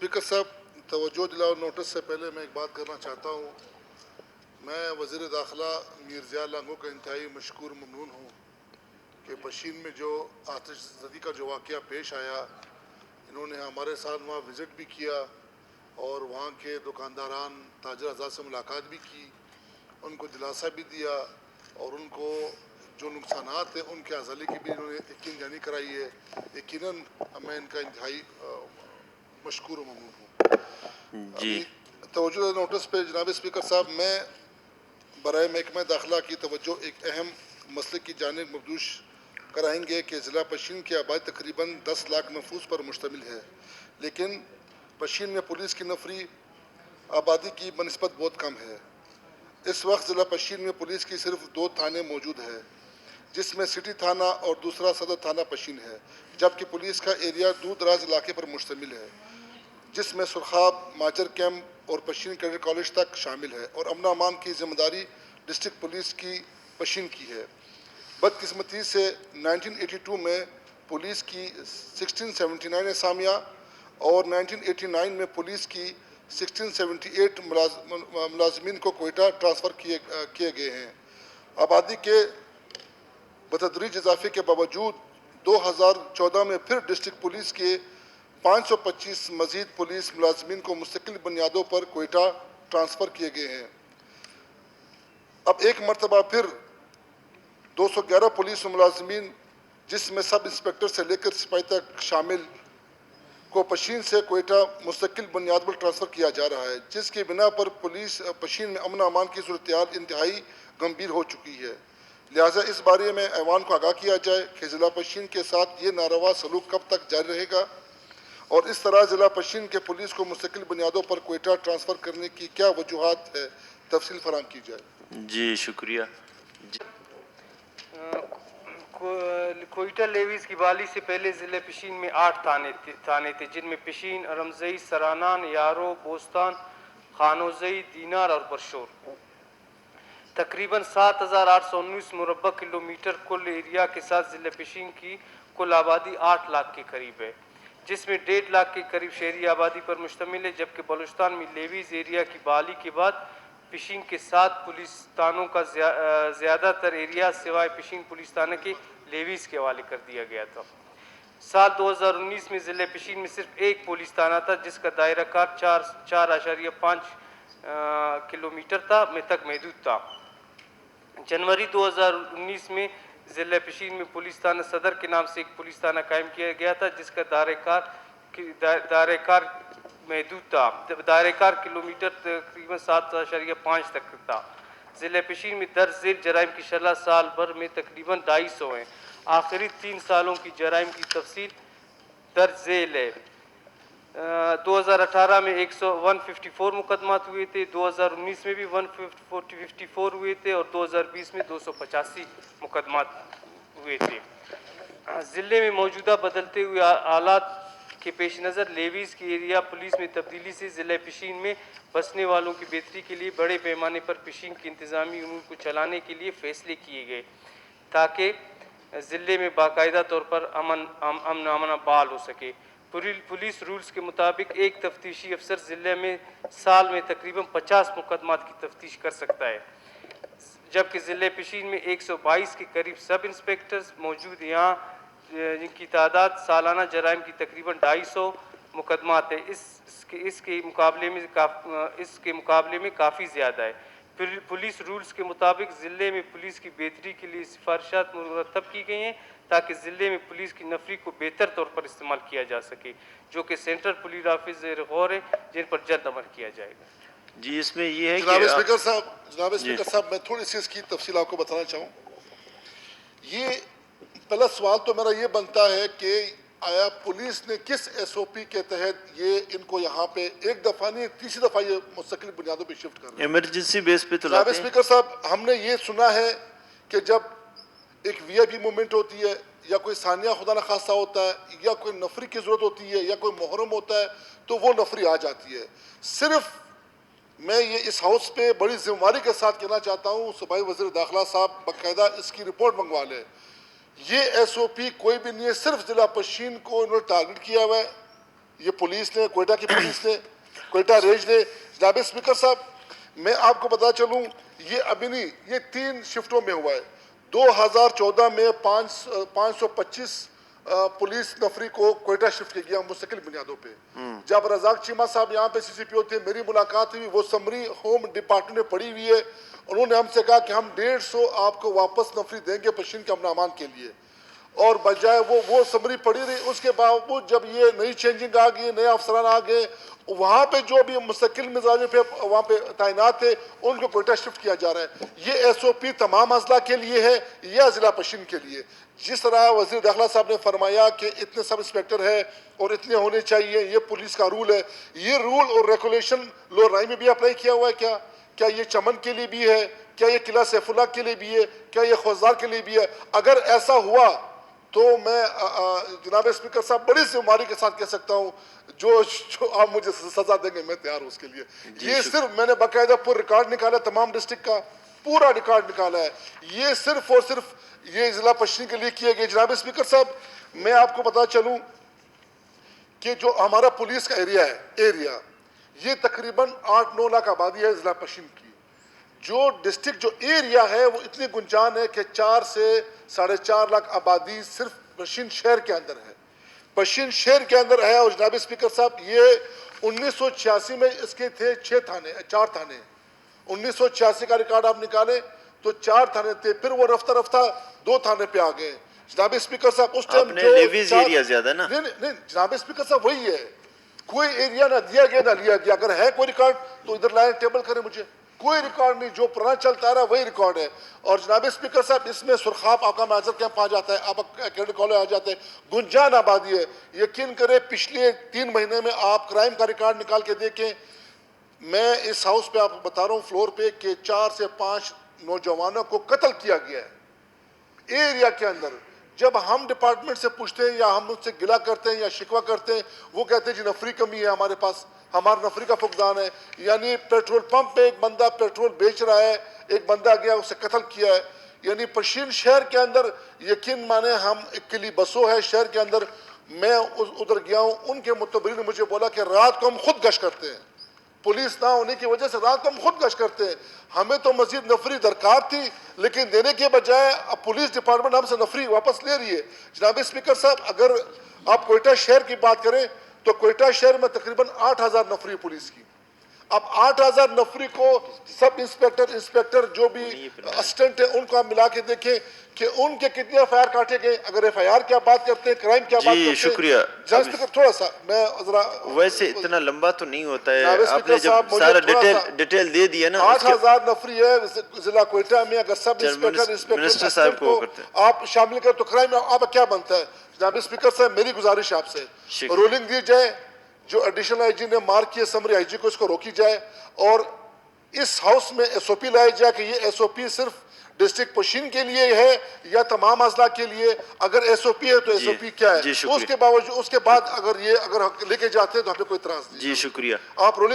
Speaker साहब, तवज्जो दिलाओ नोटिस से पहले मैं एक बात करना चाहता हूँ। मैं वज़ीर दाखिला मीर ज़िया लांगो का इंतहाई मशकूर ममनून हूँ कि पशीन में जो आतिशज़दी का जो वाक़या पेश आया, इन्होंने हमारे साथ वहाँ विज़िट भी किया और वहाँ के दुकानदारान ताजर आज़ाद से मुलाकात भी की, उनको दिलासा भी दिया और उनको जो नुकसानात हैं उनके अज़ाले की भी इन्होंने यकीन जानी कराई है। यकीनन मैं इनका इंतहाई मशकूर ममनून हूँ। जी अभी तवज्जो नोटिस पे जनाब स्पीकर साहब, मैं बराए महकमा दाखिला की तवज्जो एक अहम मसले की जानिब मबजूश कराएंगे कि ज़िला पशीन की आबादी तकरीबन 10 लाख नफूस पर मुश्तमिल है, लेकिन पशीन में पुलिस की नफरी आबादी की बनस्बत बहुत कम है। इस वक्त ज़िला पशीन में पुलिस की सिर्फ 2 थाने मौजूद है, जिसमें सिटी थाना और दूसरा सदर थाना पशीन है, जबकि पुलिस का एरिया दूर दराज इलाके पर मुश्तमिल है, जिसमें सुरखाब, माजर कैम्प और पशीन कैडेट कॉलेज तक शामिल है और अमन अमान की जिम्मेदारी डिस्ट्रिक्ट पुलिस की पशीन की है। बदकिस्मती से 1982 में पुलिस की 1679 असामियाँ और 1989 में पुलिस की 1678 मुलाजमीन को कोयटा ट्रांसफ़र किए गए हैं। आबादी के बतदरीज इजाफे के बावजूद 2014 में फिर डिस्ट्रिक्ट पुलिस के 525 मजीद पुलिस मुलाजमीन को मुस्तकिल बुनियादों पर कोयटा ट्रांसफ़र किए गए हैं। अब एक मरतबा फिर 211 पुलिस मुलाजमीन, जिसमें सब इंस्पेक्टर से लेकर सिपाही तक शामिल, को पशीन से कोयटा मुस्तकिल बुनियाद पर ट्रांसफ़र किया जा रहा है, जिसकी बिना पर पुलिस पशीन में अमन अमान की सूरत हाल इंतहाई गंभीर हो चुकी है। लिहाजा इस बारे में ऐवान को आगाह किया जाए कि ज़िला पशीन के साथ ये नारवा सलूक कब तक जारी रहेगा और इस तरह ज़िला पशीन के पुलिस को मुस्तकिल बुनियादों पर कोयटा ट्रांसफ़र करने की क्या वजूहात है, तफसील फराहम की जाए। जी शुक्रिया। कोयटा लेवीज़ की बहाली से पहले ज़िले पशीन में 8 थाने थे, जिनमें पशीन, अरमजई, सरानान, यारो, बोस्तान, खानोजई, दीनार और बरशोर। तकरीबन 7,819 मुरब्बा किलोमीटर कुल एरिया के साथ ज़िले पशीन की कुल आबादी 8 लाख के करीब है, जिसमें 1.5 लाख के करीब शहरी आबादी पर मुश्तमिल है, जबकि बलूचिस्तान में लेवीज़ एरिया की बहाली के बाद पशीन के 7 पुलिस थानों का ज़्यादातर एरिया सिवाय पशीन पुलिस थाने के लेवीज़ के हवाले कर दिया गया था। साल 2019 में ज़िले पशीन में सिर्फ एक पुलिस थाना था, जिसका दायरा कार 4.5 किलोमीटर तक महदूद था। जनवरी 2019 में ज़िले पशीन में पुलिस थाना सदर के नाम से एक पुलिस थाना कायम किया गया था, जिसका दायरेकार महदूद था। दायरेकार किलोमीटर तकरीबन 7.5 तक था। ज़िले पशीन में दर्ज झेल जराइम की शरह साल भर में तकरीबन 250 हैं। आखिरी 3 सालों की जराइम की तफसील दर्ज झेल है। 2018 में 154 मुकदमात हुए थे, 2019 में भी 154 हुए थे और 2020 में 285 मुकदमात हुए थे। ज़िले में मौजूदा बदलते हुए हालात के पेश नज़र लेवीज़ की एरिया पुलिस में तब्दीली से ज़िले पशीन में बसने वालों की बेहतरी के लिए बड़े पैमाने पर पशीन के इंतज़ामी उमूर को चलाने के लिए फ़ैसले किए गए, ताकि ज़िले में बाकायदा तौर पर अमन बहाल हो सके। पुलिस रूल्स के मुताबिक एक तफ्तीशी अफसर ज़िले में साल में तकरीबन 50 मुकदमात की तफ्तीश कर सकता है, जबकि ज़िले पशीन में 122 के करीब सब इंस्पेक्टर्स मौजूद यहाँ, जिनकी तादाद सालाना जराइम की तकरीबन 250 मुकदमात है। इसके मुकाबले में काफ़ी ज़्यादा है। पुलिस रूल्स के मुताबिक ज़िले में पुलिस की बेहतरी के लिए सिफारिशात मुरतब की गई हैं, ताकि ज़िले में पुलिस की नफरी को बेहतर तौर पर इस्तेमाल किया जा सके, जो कि सेंट्रल पुलिस ऑफिस ज़ेर गौर है, जिन पर जल्द अमल किया जाएगा। जी इसमें ये है जनाब कि स्पीकर साहब, मैं थोड़ी सी इसकी तफसील आपको बताना चाहूँ। ये पहला सवाल तो मेरा ये बनता है कि आया पुलिस ने किस SOP के तहत ये इनको यहाँ पे एक दफ़ा नहीं तीसरी दफ़ा ये मुस्तकिल बुनियादों पे शिफ्ट कर रहे हैं? इमरजेंसी बेस पे तो जनाब लाते हैं। स्पीकर साहब, हमने ये सुना है कि जब एक VIP मूवमेंट होती है या कोई सानिया खुदा न खासा होता है या कोई नफरी की ज़रूरत होती है या कोई मुहर्रम होता है, तो वो नफरी आ जाती है। सिर्फ मैं ये इस हाउस पे बड़ी जिम्मेदारी के साथ कहना चाहता हूँ, सूबाई वज़ीर दाखिला साहब बाकायदा इसकी रिपोर्ट मंगवा लें। ये SOP कोई भी नहीं है, सिर्फ ज़िला पशीन को इन्होंने टारगेट किया हुआ है ये पुलिस ने, कोयटा की पुलिस ने, कोयटा रेंज ने। जनाब स्पीकर साहब, मैं आपको बता चलूं, ये अभी नहीं, ये 3 शिफ्टों में हुआ है। 2014 में 525 पुलिस नफरी को कोयटा शिफ्ट किया गया मुस्तकिल बुनियादों पे। जब रजाक चीमा साहब यहाँ पे CCPO थे, मेरी मुलाकात हुई, वो समरी होम डिपार्टमेंट में पड़ी हुई है। उन्होंने हमसे कहा कि हम 150 आपको वापस नफरी देंगे पश्चिम के अमन अमान के लिए, और बजाय वो समरी पड़ी रही। उसके बावजूद जब ये नई चेंजिंग आ गई, नए अफसरान आ गए, वहाँ पे जो भी मुस्तकिल मिजाज पे वहाँ पे तैनात थे, उनको कोयटा शिफ्ट किया जा रहा है। ये SOP तमाम अजला के लिए है या ज़िला पश्चिम के लिए? जिस तरह वज़ीर दाखिला साहब ने फरमाया कि इतने सब इंस्पेक्टर है और इतने होने चाहिए, ये पुलिस का रूल है, ये रूल और रेगुलेशन लोराई में भी अप्लाई किया हुआ है क्या? क्या ये चमन के लिए भी है? क्या ये किला सैफुल्लाह के लिए भी है? क्या ये खौजार के लिए भी है? अगर ऐसा हुआ तो मैं जनाब स्पीकर साहब बड़ी जिम्मेदारी के साथ कह सकता हूँ, जो आप मुझे सजा देंगे मैं तैयार हूँ उसके लिए। ये सिर्फ मैंने बाकायदा पूरा रिकॉर्ड निकाला, तमाम डिस्ट्रिक्ट का पूरा रिकॉर्ड निकाला है। ये सिर्फ और सिर्फ ये जिला पश्चिम के लिए किए गए। जनाब स्पीकर साहब, मैं आपको बता चलूँ कि जो हमारा पुलिस का एरिया ये तकरीबन 8-9 लाख आबादी है जिला पश्चिम की। जो डिस्ट्रिक्ट जो एरिया है वो इतनी गुंजान है कि 4 से 4.5 लाख आबादी सिर्फ पश्चिम शहर के अंदर है, पश्चिम शहर के अंदर है। और जनाब स्पीकर साहब, ये 1986 में इसके थे 4 थाने। 1986 का रिकॉर्ड आप निकालें तो 4 थाने थे, फिर वो रफ्ता रफ्ता 2 थाने पे आ गए। जनाब स्पीकर साहब, उस टाइम जो लेवीज एरिया ज्यादा ना, नहीं जनाब स्पीकर साहब, वही है, कोई एरिया ना दिया गया ना लिया गया। अगर है कोई रिकॉर्ड तो इधर लाए, टेबल करें मुझे। कोई रिकॉर्ड नहीं, जो पुराना चलता रहा वही रिकॉर्ड है। और जनाब स्पीकर साहब, इसमें सुरखाप आपका मैजर कैंप आ जाता है, आप कैडेट कॉलेज आ जाते हैं, गुंजान आबादी है। यकीन करें, पिछले 3 महीने में आप क्राइम का रिकॉर्ड निकाल के देखें। मैं इस हाउस पे आपको बता रहा हूँ फ्लोर पे कि 4 से 5 नौजवानों को कत्ल किया गया है एरिया के अंदर। जब हम डिपार्टमेंट से पूछते हैं या हम उनसे गिला करते हैं या शिकवा करते हैं, वो कहते हैं जी नफरी कमी है हमारे पास, हमारा नफरी का फुकदान है। यानी पेट्रोल पंप पे एक बंदा पेट्रोल बेच रहा है, एक बंदा गया उसे कत्ल किया है। यानी पश्चिम शहर के अंदर यकीन माने, हम इक्कली बसों है शहर के अंदर। मैं उधर गया हूँ, उनके मुतबरीन ने मुझे बोला कि रात को हम खुद गश्त करते हैं, पुलिस ना होने की वजह से रात को हम खुद गश्त करते हैं। हमें तो मजीद नफरी दरकार थी, लेकिन देने के बजाय अब पुलिस डिपार्टमेंट हमसे नफरी वापस ले रही है। जनाब स्पीकर साहब, अगर आप कोयटा शहर की बात करें तो कोयटा शहर में तकरीबन 8000 नफरी पुलिस की। अब 8000 नफरी को सब इंस्पेक्टर जो भी असिस्टेंट है, उनको आप मिला के देखें कि उनके कितने FIR काटे गए। अगर FIR क्या बात करते हैं, क्राइम क्या बात करते हैं। शुक्रिया। थोड़ा सा मैं जरा, वैसे इतना लंबा तो नहीं होता है, आपने जब सारा डिटेल दे दिया ना। 8000 नफरी है जिला कोयटा में। अगर सब मिनिस्टर साहब को आप शामिल कर तो क्राइम आप क्या बनता है? जनाब स्पीकर साहब, मेरी गुजारिश आपसे रूलिंग दी जाए, जो एडिशनल IG ने मार्क किए समरी IG को, इसको रोकी जाए और इस हाउस में SOP लाया जाए कि ये SOP सिर्फ डिस्ट्रिक्ट पश्चिम के लिए है या तमाम अजला के लिए। अगर SOP है तो SOP क्या है, उसके बावजूद उसके बाद अगर लेके जाते हैं तो हमें कोई इतराज नहीं। जी शुक्रिया। आप रूलिंग